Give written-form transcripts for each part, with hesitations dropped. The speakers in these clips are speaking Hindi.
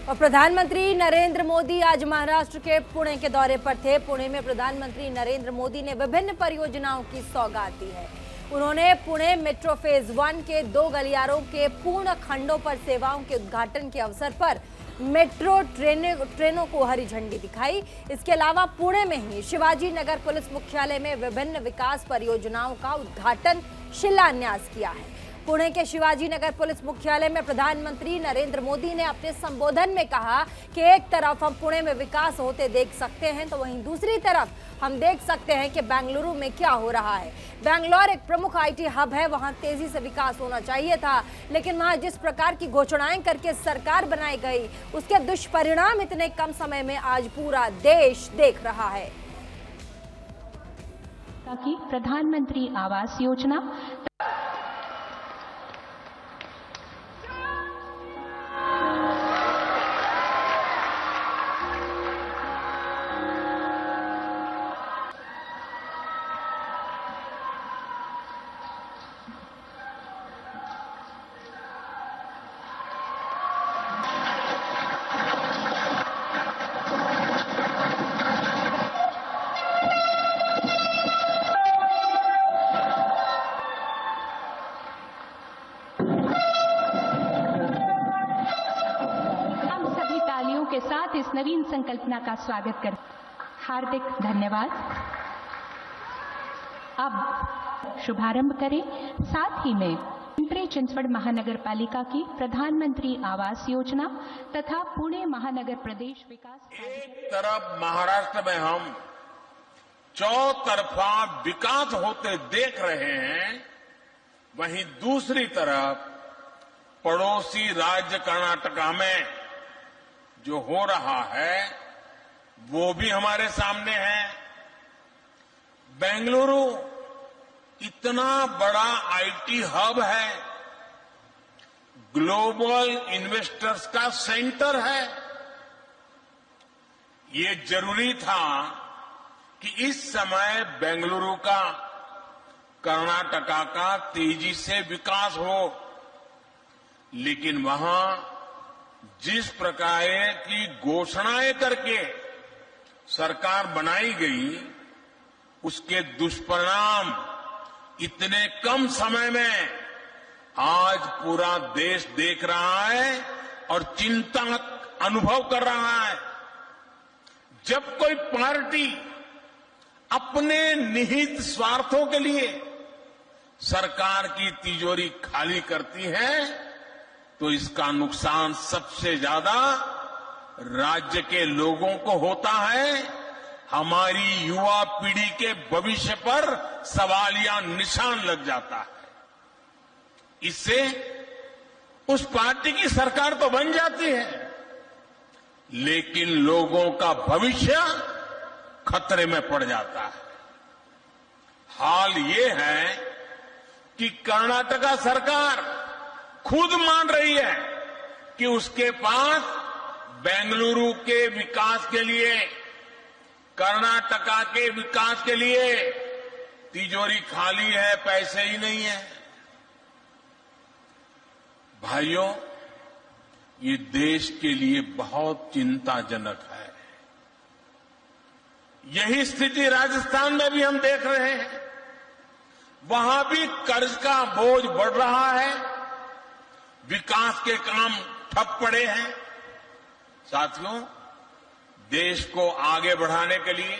और प्रधानमंत्री नरेंद्र मोदी आज महाराष्ट्र के पुणे के दौरे पर थे। पुणे में प्रधानमंत्री नरेंद्र मोदी ने विभिन्न परियोजनाओं की सौगात दी है। उन्होंने पुणे मेट्रो फेज 1 के 2 गलियारों के पूर्ण खंडों पर सेवाओं के उद्घाटन के अवसर पर मेट्रो ट्रेनों को हरी झंडी दिखाई। इसके अलावा पुणे में ही शिवाजी नगर पुलिस मुख्यालय में विभिन्न विकास परियोजनाओं का उद्घाटन शिलान्यास किया है। पुणे के शिवाजी नगर पुलिस मुख्यालय में प्रधानमंत्री नरेंद्र मोदी ने अपने संबोधन में कहा कि एक तरफ हम पुणे में विकास होते देख सकते हैं तो वहीं दूसरी तरफ हम देख सकते हैं कि बेंगलुरु में क्या हो रहा है। बेंगलोर एक प्रमुख आईटी हब है, वहां तेजी से विकास होना चाहिए था, लेकिन वहां जिस प्रकार की घोषणाएं करके सरकार बनाई गई उसके दुष्परिणाम इतने कम समय में आज पूरा देश देख रहा है। ताकि प्रधानमंत्री आवास योजना के साथ इस नवीन संकल्पना का स्वागत कर हार्दिक धन्यवाद। अब शुभारंभ करें साथ ही में पिंपरी चिंचवड़ महानगर पालिका की प्रधानमंत्री आवास योजना तथा पुणे महानगर प्रदेश विकास। एक तरफ महाराष्ट्र में हम चौतरफा विकास होते देख रहे हैं, वहीं दूसरी तरफ पड़ोसी राज्य कर्नाटका में जो हो रहा है वो भी हमारे सामने है। बेंगलुरु इतना बड़ा आईटी हब है, ग्लोबल इन्वेस्टर्स का सेंटर है। ये जरूरी था कि इस समय बेंगलुरु का, कर्नाटका का तेजी से विकास हो, लेकिन वहां जिस प्रकार की घोषणाएं करके सरकार बनाई गई उसके दुष्परिणाम इतने कम समय में आज पूरा देश देख रहा है और चिंता अनुभव कर रहा है। जब कोई पार्टी अपने निहित स्वार्थों के लिए सरकार की तिजोरी खाली करती है तो इसका नुकसान सबसे ज्यादा राज्य के लोगों को होता है। हमारी युवा पीढ़ी के भविष्य पर सवालिया निशान लग जाता है। इससे उस पार्टी की सरकार तो बन जाती है, लेकिन लोगों का भविष्य खतरे में पड़ जाता है। हाल ये है कि कर्नाटका सरकार खुद मान रही है कि उसके पास बेंगलुरु के विकास के लिए, कर्नाटका के विकास के लिए तिजोरी खाली है, पैसे ही नहीं है। भाइयों, ये देश के लिए बहुत चिंताजनक है। यही स्थिति राजस्थान में भी हम देख रहे हैं। वहां भी कर्ज का बोझ बढ़ रहा है, विकास के काम ठप पड़े हैं। साथियों, देश को आगे बढ़ाने के लिए,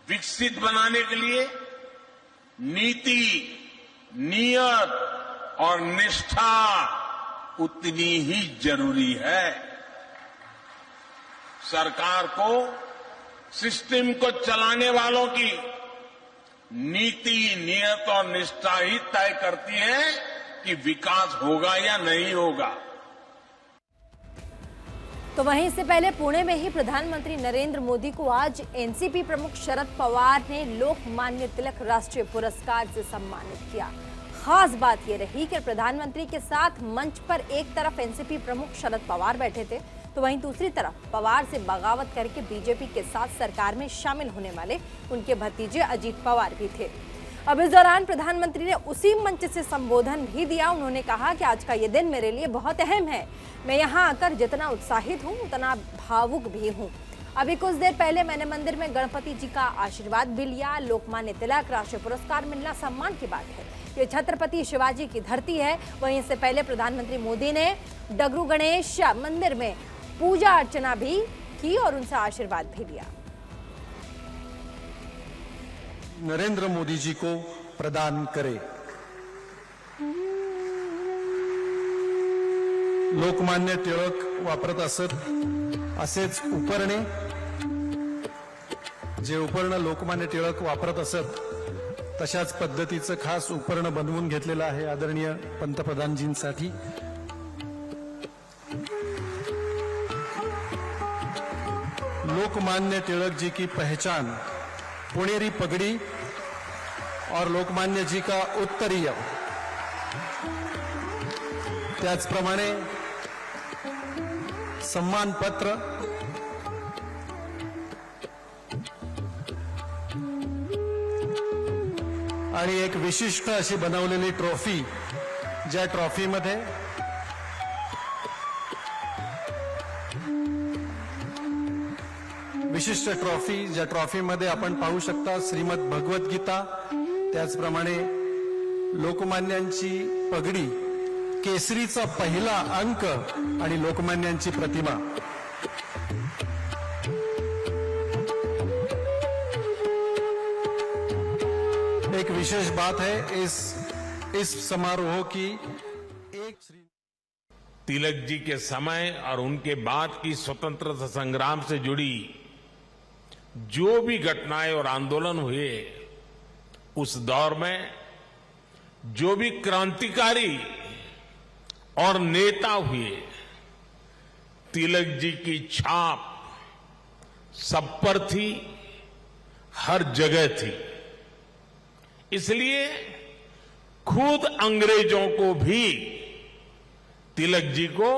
विकसित बनाने के लिए नीति, नियत और निष्ठा उतनी ही जरूरी है। सरकार को, सिस्टम को चलाने वालों की नीति, नियत और निष्ठा ही तय करती है कि विकास होगा या नहीं होगा। तो वहीं इससे पहले पुणे में ही प्रधानमंत्री नरेंद्र मोदी को आज एनसीपी प्रमुख शरद पवार ने लोकमान्य तिलक राष्ट्रीय पुरस्कार से सम्मानित किया। खास बात यह रही कि प्रधानमंत्री के साथ मंच पर एक तरफ एनसीपी प्रमुख शरद पवार बैठे थे तो वहीं दूसरी तरफ पवार से बगावत करके बीजेपी के साथ सरकार में शामिल होने वाले उनके भतीजे अजीत पवार भी थे। अब इस दौरान प्रधानमंत्री ने उसी मंच से संबोधन भी दिया। उन्होंने कहा कि आज का ये दिन मेरे लिए बहुत अहम है। मैं यहाँ आकर जितना उत्साहित हूँ उतना भावुक भी हूँ। अभी कुछ देर पहले मैंने मंदिर में गणपति जी का आशीर्वाद भी लिया। लोकमान्य तिलक राष्ट्रीय पुरस्कार मिलना सम्मान की बात है। ये छत्रपति शिवाजी की धरती है। वहीं इससे पहले प्रधानमंत्री मोदी ने डगरू गणेश मंदिर में पूजा अर्चना भी की और उनसे आशीर्वाद भी लिया। नरेंद्र मोदी जी को प्रदान करे। लोकमान्य टिळक वापरत असत असेच उपरणे, जे उपरणं लोकमान्य टिळक वापरत असत तशाच पद्धतीचं खास उपरणं बनवून घेतलेलं आहे आदरणीय पंतप्रधानजींसाठी। लोकमान्य टिळक जी की पहचान पुणेरी पगड़ी और लोकमान्य जी का उत्तरीय, त्याचप्रमाणे सम्मान पत्र, आणि एक विशिष्ट अशी बनवलेली ट्रॉफी, ज्या ट्रॉफीमध्ये विशिष्ट ट्रॉफी, ज्या ट्रॉफीमध्ये आपण पाहू शकता श्रीमद भगवत गीता, त्याचप्रमाणे लोकमान्यांची पगडी, केसरीचा पहिला अंक आणि लोकमान्यांची प्रतिमा। एक विशेष बात है इस समारोह की, एक तिलक जी के समय और उनके बाद की स्वतंत्रता संग्राम से जुड़ी जो भी घटनाएं और आंदोलन हुए, उस दौर में जो भी क्रांतिकारी और नेता हुए, तिलक जी की छाप सब पर थी, हर जगह थी। इसलिए खुद अंग्रेजों को भी तिलक जी को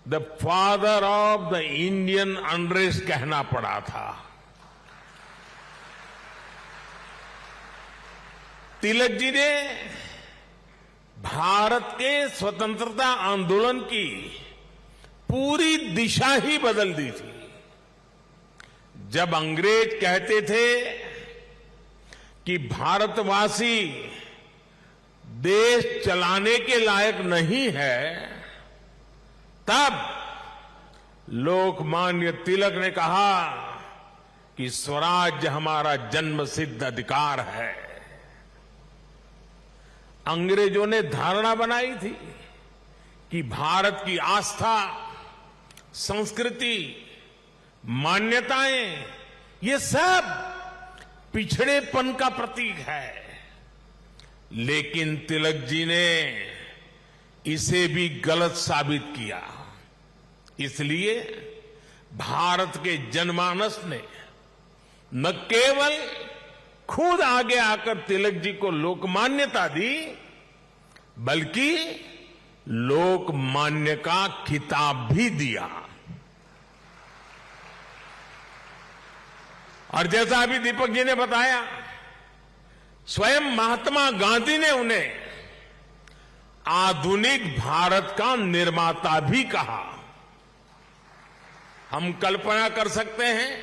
the father of the Indian unrest कहना पड़ा था। तिलक जी ने भारत के स्वतंत्रता आंदोलन की पूरी दिशा ही बदल दी थी। जब अंग्रेज कहते थे कि भारतवासी देश चलाने के लायक नहीं है, तब लोकमान्य तिलक ने कहा कि स्वराज्य हमारा जन्मसिद्ध अधिकार है। अंग्रेजों ने धारणा बनाई थी कि भारत की आस्था, संस्कृति, मान्यताएं, ये सब पिछड़ेपन का प्रतीक है। लेकिन तिलक जी ने इसे भी गलत साबित किया। इसलिए भारत के जनमानस ने न केवल खुद आगे आकर तिलक जी को लोकमान्यता दी, बल्कि लोकमान्य का खिताब भी दिया। और जैसा अभी दीपक जी ने बताया, स्वयं महात्मा गांधी ने उन्हें आधुनिक भारत का निर्माता भी कहा। हम कल्पना कर सकते हैं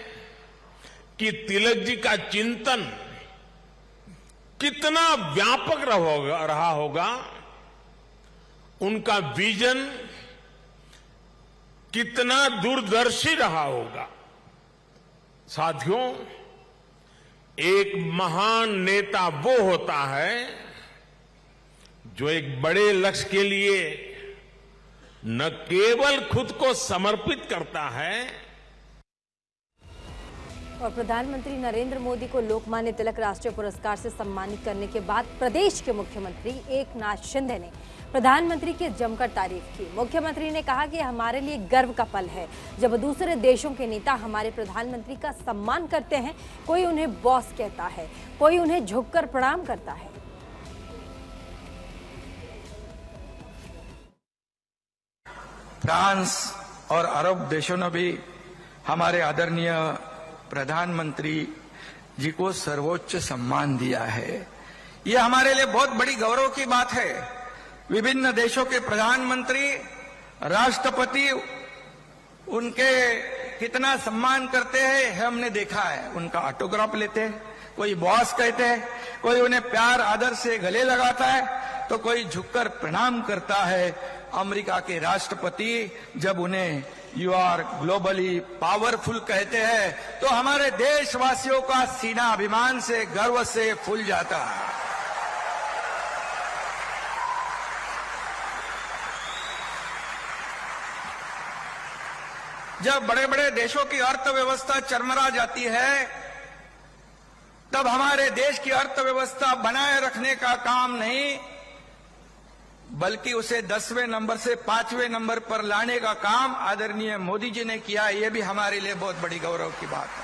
कि तिलक जी का चिंतन कितना व्यापक रहा होगा, उनका विजन कितना दूरदर्शी रहा होगा। साथियों, एक महान नेता वो होता है जो एक बड़े लक्ष्य के लिए न केवल खुद को समर्पित करता है। और प्रधानमंत्री नरेंद्र मोदी को लोकमान्य तिलक राष्ट्रीय पुरस्कार से सम्मानित करने के बाद प्रदेश के मुख्यमंत्री एकनाथ शिंदे ने प्रधानमंत्री की जमकर तारीफ की। मुख्यमंत्री ने कहा कि हमारे लिए गर्व का पल है जब दूसरे देशों के नेता हमारे प्रधानमंत्री का सम्मान करते हैं। कोई उन्हें बॉस कहता है, कोई उन्हें झुककर प्रणाम करता है। फ्रांस और अरब देशों ने भी हमारे आदरणीय प्रधानमंत्री जी को सर्वोच्च सम्मान दिया है। ये हमारे लिए बहुत बड़ी गौरव की बात है। विभिन्न देशों के प्रधानमंत्री, राष्ट्रपति उनके कितना सम्मान करते हैं हमने देखा है। उनका ऑटोग्राफ लेते हैं, कोई बॉस कहते हैं, कोई उन्हें प्यार आदर से गले लगाता है, तो कोई झुककर प्रणाम करता है। अमेरिका के राष्ट्रपति जब उन्हें यू आर ग्लोबली पावरफुल कहते हैं तो हमारे देशवासियों का सीना अभिमान से, गर्व से फूल जाता है। जब बड़े बड़े देशों की अर्थव्यवस्था चरमरा जाती है, तब हमारे देश की अर्थव्यवस्था बनाए रखने का काम नहीं, बल्कि उसे 10वें नंबर से 5वें नंबर पर लाने का काम आदरणीय मोदी जी ने किया। ये भी हमारे लिए बहुत बड़ी गौरव की बात है।